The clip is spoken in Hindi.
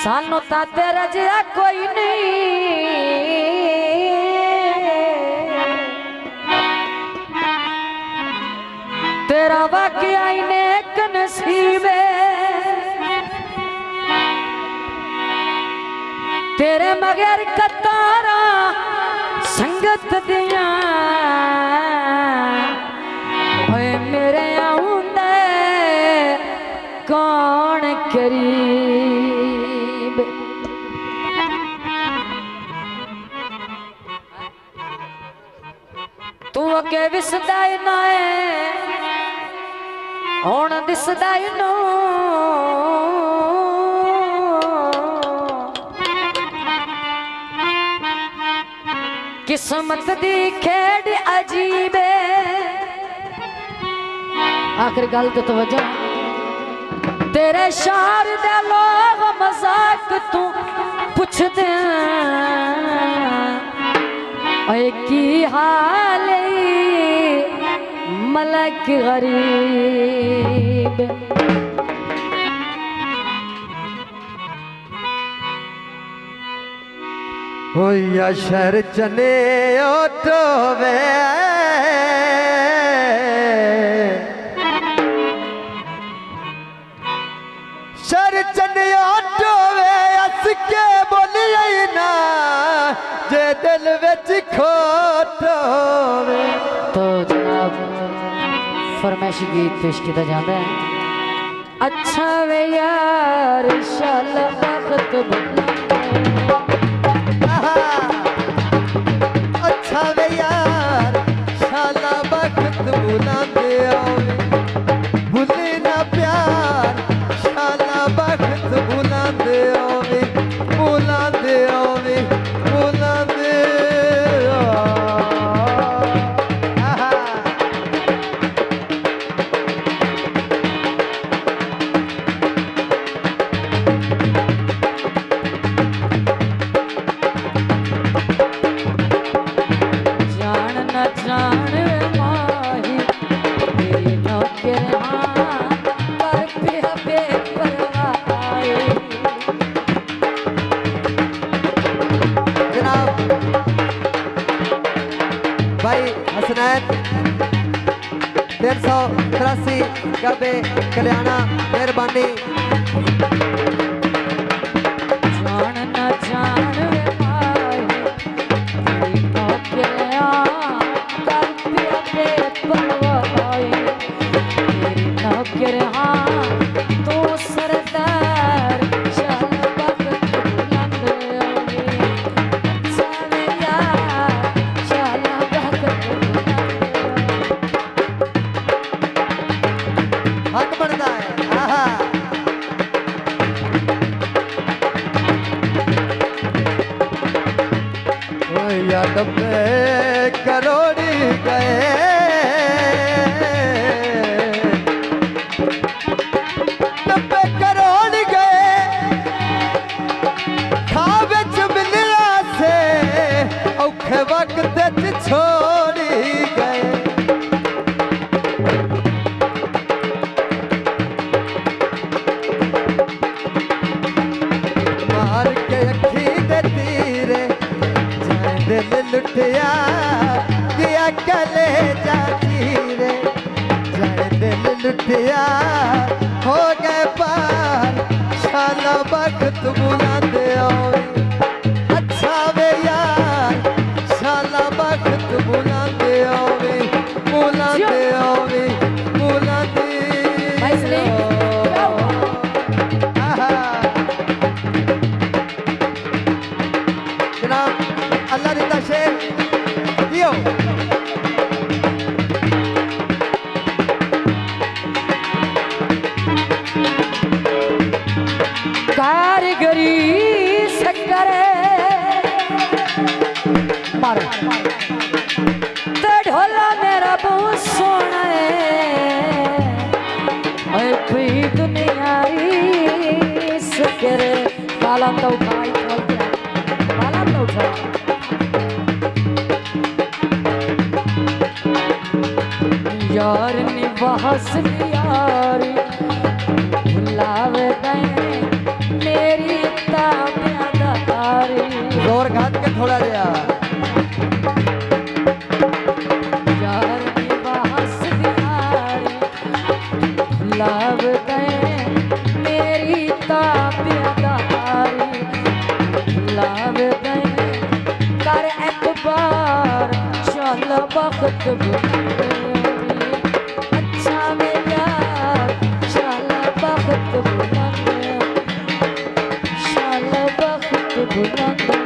सानू ता तेरा जिया कोई नहीं, तेरा वाकया इने एक नसीब तेरे मगर कतारा संगत दिया मेरे आउंदे कौन करीब। तू अगे विसदा ना हुण दिसदा नो किस्मत दी खेड अजीब आखिर गल तो तवज्जो तेरे शार दे लोग मजाक तू पुछदे ओए की हाल मलक गरीब। हो या शहर चने ओटोवे शहर चने ओटोवे अस के बोलिए ना जे दिल विच खोटोवे। तो जनाब फरमाइशी गीत पेश किया जाता है। अच्छा वे यार शाला बखत बदला अच्छा वे यार शाला बखत बुलांदे आवे भूले ना प्यार शाला बखत बुलांदे आवे बुलांदे आवे बुलांदे भाई हसनैन 383 गबे कल्याणा मेहरबानी। जान न जान माही कर पिया बेपरवाही तेरी नौकर हाँ तू सरदार चल बखत बुलंद आवे। अच्छा वे यार चल बखत बुलंद हक बनता है। आहा ओ या डब्बे करोड़ी गए डब्बे करोड़ गए खावे च मिलया से औखे वक्त च छोड़ी गए। मार के अखी दे तीरे जाए दिल लुटिया दिया कले जाती रे जाए दिल लुटिया हो गए पार शाला वक्त बुलांदे आवे। अच्छा वे यार शाला वक्त बुलांदे आवे बुलांदे आवे बुलांदे जनाब अल्लाह रिदा शेर दियो। कारीगरी से करे मारो ते ढोला मेरा बहुत सोना है कोई दुनिया से करे बाला तो उठाई बाला तो उठा यार निवास यार बख्त बुलंद अच्छा वे यार शाला बख्त बुलंद शाला बख्त बुलंद